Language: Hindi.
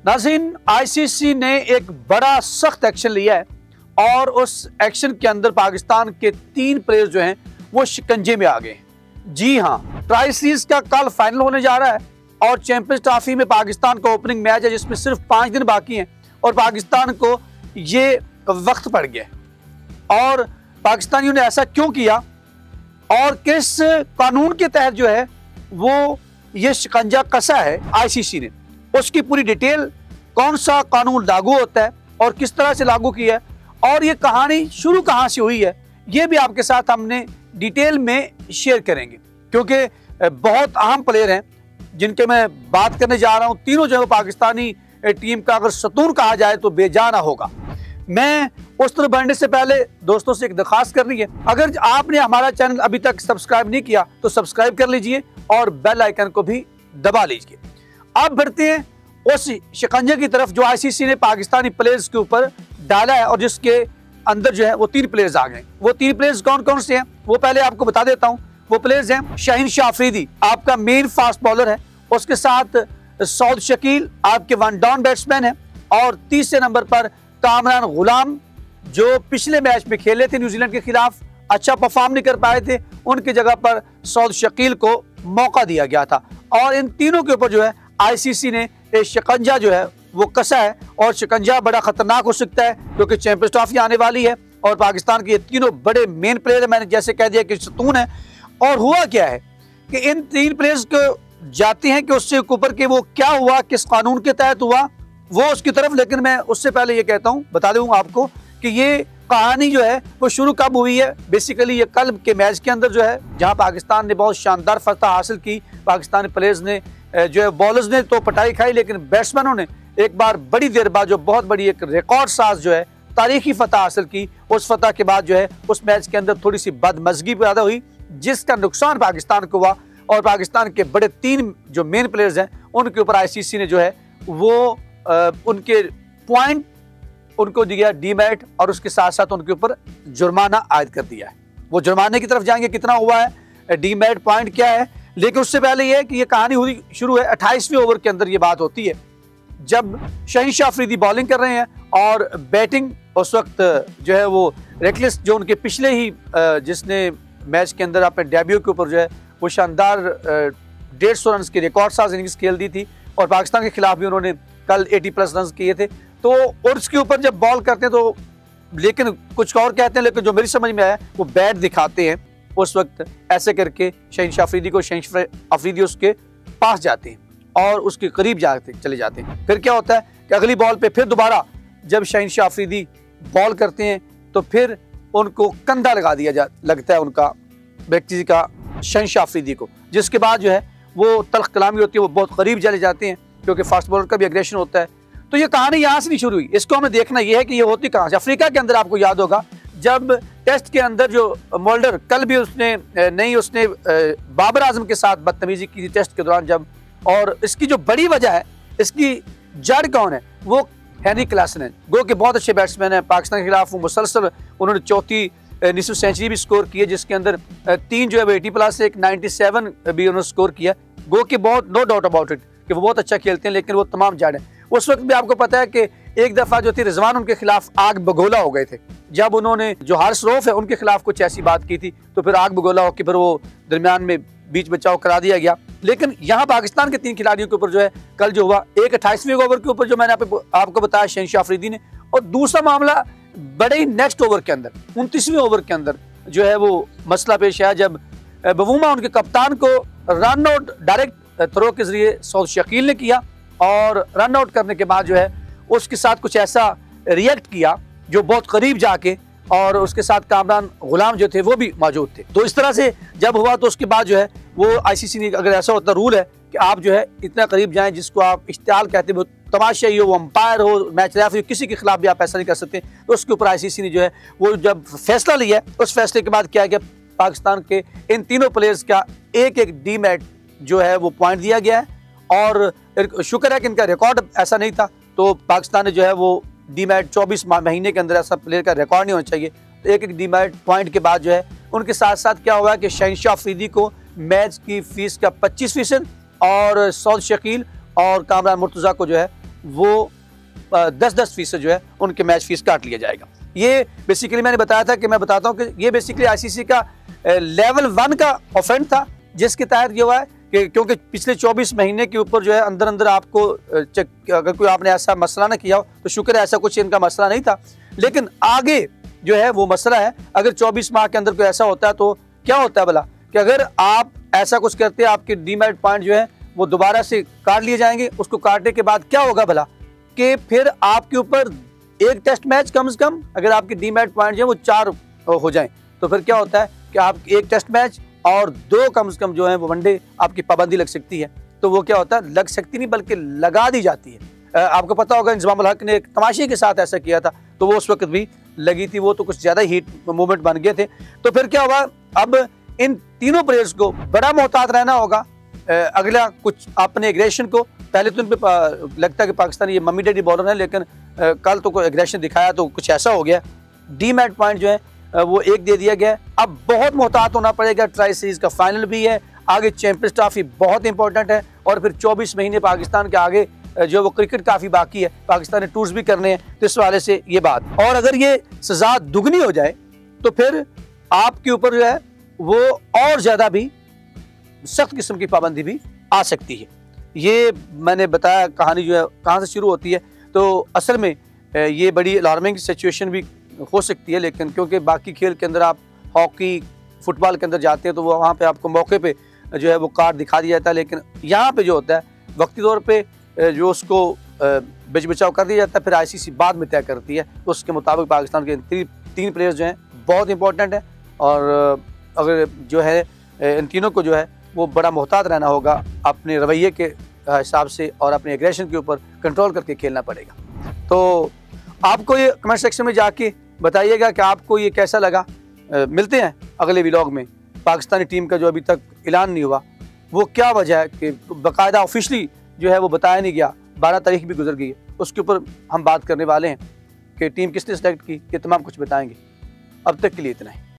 नाज़रीन, आईसीसी ने एक बड़ा सख्त एक्शन लिया है और उस एक्शन के अंदर पाकिस्तान के 3 प्लेयर जो हैं वो शिकंजे में आ गए। जी हाँ, ट्राई सीरीज का कल फाइनल होने जा रहा है और चैंपियंस ट्रॉफी में पाकिस्तान का ओपनिंग मैच है जिसमें सिर्फ 5 दिन बाकी हैं और पाकिस्तान को ये वक्त पड़ गया। और पाकिस्तानियों ने ऐसा क्यों किया और किस कानून के तहत जो है वो ये शिकंजा कसा है आईसीसी ने, उसकी पूरी डिटेल, कौन सा कानून लागू होता है और किस तरह से लागू किया है और ये कहानी शुरू कहाँ से हुई है, ये भी आपके साथ हमने डिटेल में शेयर करेंगे। क्योंकि बहुत अहम प्लेयर हैं जिनके मैं बात करने जा रहा हूँ। तीनों जो है पाकिस्तानी टीम का अगर सतूर कहा जाए तो बेजाना होगा। मैं उस तरह बढ़ने से पहले दोस्तों से एक दरखास्त करनी है, अगर आपने हमारा चैनल अभी तक सब्सक्राइब नहीं किया तो सब्सक्राइब कर लीजिए और बेल आइकन को भी दबा लीजिए। अब बढ़ते हैं उस शिकंजे की तरफ जो आईसीसी ने पाकिस्तानी प्लेयर्स के ऊपर डाला है और जिसके अंदर जो है वो 3 प्लेयर्स आ गए। वो 3 प्लेयर्स कौन कौन से हैं वो पहले आपको बता देता हूं। वो प्लेयर्स हैं शाहीन अफरीदी, आपका मेन फास्ट बॉलर है, उसके साथ सऊद शकील आपके वन डाउन बैट्समैन है और तीसरे नंबर पर कामरान गुलाम जो पिछले मैच में खेले थे न्यूजीलैंड के खिलाफ, अच्छा परफॉर्म नहीं कर पाए थे, उनकी जगह पर सऊद शकील को मौका दिया गया था। और इन तीनों के ऊपर जो है आईसीसी ने एक शिकंजा जो है वो कसा है और शिकंजा बड़ा खतरनाक हो सकता है क्योंकि चैंपियंस ट्रॉफी आने वाली है और पाकिस्तान के ये तीनों बड़े मेन प्लेयर है, मैंने जैसे कह दिया कि सतून है। और हुआ क्या है कि इन 3 प्लेयर्स को जाते हैं कि उससे ऊपर के वो क्या हुआ, किस कानून के तहत हुआ वो उसकी तरफ। लेकिन मैं उससे पहले ये कहता हूँ, बता दूंगा आपको कि ये कहानी जो है वो शुरू कब हुई है। बेसिकली ये कल के मैच के अंदर जो है जहां पाकिस्तान ने बहुत शानदार फतह हासिल की। पाकिस्तानी प्लेयर्स ने जो है बॉलर्स ने तो पटाई खाई, लेकिन बैट्समैनों ने एक बार बड़ी देर बाद जो बहुत बड़ी एक रिकॉर्ड साज जो है तारीखी फतह हासिल की। उस फतह के बाद जो है उस मैच के अंदर थोड़ी सी बदमज़गी पैदा हुई जिसका नुकसान पाकिस्तान को हुआ और पाकिस्तान के बड़े 3 जो मेन प्लेयर्स हैं उनके ऊपर आईसीसी ने जो है वो उनके पॉइंट उनको दिया डीमेरिट और उसके साथ साथ उनके ऊपर जुर्माना आयद कर दिया है। वो जुर्माने की तरफ जाएंगे, कितना हुआ है, डीमेरिट पॉइंट क्या है। लेकिन उससे पहले ये है कि ये कहानी हुई शुरू है 28वें ओवर के अंदर। ये बात होती है जब शाहीन अफरीदी बॉलिंग कर रहे हैं और बैटिंग उस वक्त जो है वो रेकलेस जो उनके पिछले ही जिसने मैच के अंदर अपने डेब्यू के ऊपर जो है वो शानदार 150 रन की रिकॉर्ड साज इनिंग्स खेल दी थी और पाकिस्तान के खिलाफ भी उन्होंने कल 80+ रन किए थे। तो और उसके ऊपर जब बॉल करते हैं तो लेकिन कुछ और कहते हैं, लेकिन जो मेरी समझ में आया वो बैट दिखाते हैं उस वक्त ऐसे करके शाहीन अफरीदी को, शाहीन अफरीदी उसके पास जाते हैं और उसके करीब जाते चले जाते हैं। फिर क्या होता है कि अगली बॉल पे फिर दोबारा जब शाहीन अफरीदी बॉल करते हैं तो फिर उनको कंधा लगा दिया लगता है उनका व्यक्ति का शाहीन अफरीदी को, जिसके बाद जो है वो तल्ख कलामी होती है, वो बहुत करीब चले जाते हैं क्योंकि फास्ट बॉलर का भी एग्रेशन होता है। तो ये कहानी यहाँ से नहीं शुरू हुई, इसको हमें देखना ये है कि ये होती कहाँ से। अफ्रीका के अंदर आपको याद होगा जब टेस्ट के अंदर जो मोल्डर कल भी उसने बाबर आजम के साथ बदतमीजी की थी टेस्ट के दौरान जब, और इसकी जो बड़ी वजह है, इसकी जड़ कौन है, वो हेनरी क्लासन है, गो के बहुत अच्छे बैट्समैन है। पाकिस्तान के खिलाफ वो मुसलसल उन्होंने चौथी निसफ सेंचुरी भी स्कोर की है जिसके अंदर 3 जो है 80+ एक 97 भी उन्होंने स्कोर किया। गो के बहुत नो डाउट अबाउट इट कि वो बहुत अच्छा खेलते हैं, लेकिन वो तमाम जड़ है। उस वक्त भी आपको पता है कि एक दफ़ा जो थी रिजवान उनके खिलाफ आग बगोला हो गए थे जब उन्होंने जो हारिस रऊफ है उनके खिलाफ कुछ ऐसी बात की थी, तो फिर आग बगोला होकर फिर वो दरमियान में बीच बचाव करा दिया गया। लेकिन यहाँ पाकिस्तान के 3 खिलाड़ियों के ऊपर जो है कल जो हुआ, एक 28वें ओवर के ऊपर जो मैंने आपको बताया शाहीन अफरीदी ने, और दूसरा मामला बड़े ही नेक्स्ट ओवर के अंदर 29वें ओवर के अंदर जो है वो मसला पेश आया जब बवूमा उनके कप्तान को रन आउट डायरेक्ट थ्रो के जरिए सऊद शकील ने किया और रन आउट करने के बाद जो है उसके साथ कुछ ऐसा रिएक्ट किया जो बहुत करीब जाके, और उसके साथ कामरान गुलाम जो थे वो भी मौजूद थे। तो इस तरह से जब हुआ तो उसके बाद जो है वो आईसीसी ने, अगर ऐसा होता रूल है कि आप जो है इतना करीब जाएं जिसको आप इश्तियाल कहते हैं, वो तमाशाई हो, वो अंपायर हो, मैच रेफरी, किसी के खिलाफ भी आप ऐसा नहीं कर सकते। तो उसके ऊपर आईसीसी ने जो है वो जब फैसला लिया, उस फैसले के बाद क्या है कि पाकिस्तान के इन तीनों प्लेयर्स का एक डीमेरिट जो है वो पॉइंट दिया गया है। और शुक्र है कि इनका रिकॉर्ड ऐसा नहीं था, तो पाकिस्तान ने जो है वो डीमेरिट 24 महीने के अंदर ऐसा प्लेयर का रिकॉर्ड नहीं होना चाहिए। तो एक डीमेरिट पॉइंट के बाद जो है उनके साथ साथ क्या हुआ कि शाहीन अफरीदी को मैच की फीस का 25% और सऊद शकील और कामरान मुर्तज़ा को जो है वो 10-10% जो है उनके मैच फीस काट लिया जाएगा। ये बेसिकली मैंने बताया था कि मैं बताता हूँ कि ये बेसिकली आईसीसी का लेवल 1 का ऑफेंस था, जिसके तहत ये हुआ है कि क्योंकि पिछले 24 महीने के ऊपर जो है अंदर अंदर आपको अगर कोई आपने ऐसा मसला ना किया हो तो शुक्र है, ऐसा कुछ इनका मसला नहीं था। लेकिन आगे जो है वो मसला है, अगर 24 माह के अंदर कोई ऐसा होता है तो क्या होता है भला कि अगर आप ऐसा कुछ करते हैं, आपके डीमेरिट पॉइंट जो है वो दोबारा से काट लिए जाएंगे। उसको काटने के बाद क्या होगा भला कि फिर आपके ऊपर एक टेस्ट मैच कम से कम, अगर आपके डीमेरिट पॉइंट जो है वो 4 हो जाएं तो फिर क्या होता है कि आप एक टेस्ट मैच और 2 कम से कम जो है वो वनडे आपकी पाबंदी लग सकती है। तो वो क्या होता है, लग सकती नहीं बल्कि लगा दी जाती है। आपको पता होगा इंजमामुल हक ने एक तमाशे के साथ ऐसा किया था, तो वो उस वक्त भी लगी थी, वो तो कुछ ज्यादा हीट मूवमेंट बन गए थे। तो फिर क्या हुआ, अब इन तीनों प्लेयर्स को बड़ा मोहतात रहना होगा। अगला कुछ अपने एग्रेशन को, पहले तो उन पे लगता है कि पाकिस्तान ये मम्मी डैडी बॉलर है, लेकिन कल तो कोई एग्रेशन दिखाया तो कुछ ऐसा हो गया, डीमेरिट पॉइंट जो है वो 1 दे दिया गया। अब बहुत मोहतात होना पड़ेगा, ट्राई सीरीज का फाइनल भी है, आगे चैंपियंस ट्रॉफी बहुत इंपॉर्टेंट है, और फिर 24 महीने पाकिस्तान के आगे जो वो क्रिकेट काफी बाकी है, पाकिस्तान ने टूर्स भी करने हैं। तो इस वाले से ये बात, और अगर ये सजा दुगनी हो जाए तो फिर आपके ऊपर जो है वो और ज्यादा भी सख्त किस्म की पाबंदी भी आ सकती है। ये मैंने बताया कहानी जो है कहाँ से शुरू होती है। तो असल में ये बड़ी अलार्मिंग सिचुएशन भी हो सकती है, लेकिन क्योंकि बाकी खेल के अंदर आप हॉकी फुटबॉल के अंदर जाते हैं तो वो वहाँ पे आपको मौके पे जो है वो कार्ड दिखा दिया जाता है, लेकिन यहाँ पे जो होता है वक्ती तौर पे जो उसको बिच बचाव कर दिया जाता है, फिर आईसीसी बाद में तय करती है। तो उसके मुताबिक पाकिस्तान के 3 प्लेयर्स जो हैं बहुत इंपॉर्टेंट है, और अगर जो है इन तीनों को जो है वो बड़ा मोहतात रहना होगा, अपने रवैये के हिसाब से और अपने एग्रेशन के ऊपर कंट्रोल करके खेलना पड़ेगा। तो आपको ये कमेंट सेक्शन में जाके बताइएगा कि आपको ये कैसा लगा। मिलते हैं अगले व्लॉग में। पाकिस्तानी टीम का जो अभी तक ऐलान नहीं हुआ वो क्या वजह है कि बाकायदा ऑफिशियली जो है वो बताया नहीं गया, 12 तारीख भी गुजर गई है, उसके ऊपर हम बात करने वाले हैं कि टीम किसने सेलेक्ट की, ये तमाम कुछ बताएंगे। अब तक के लिए इतना ही।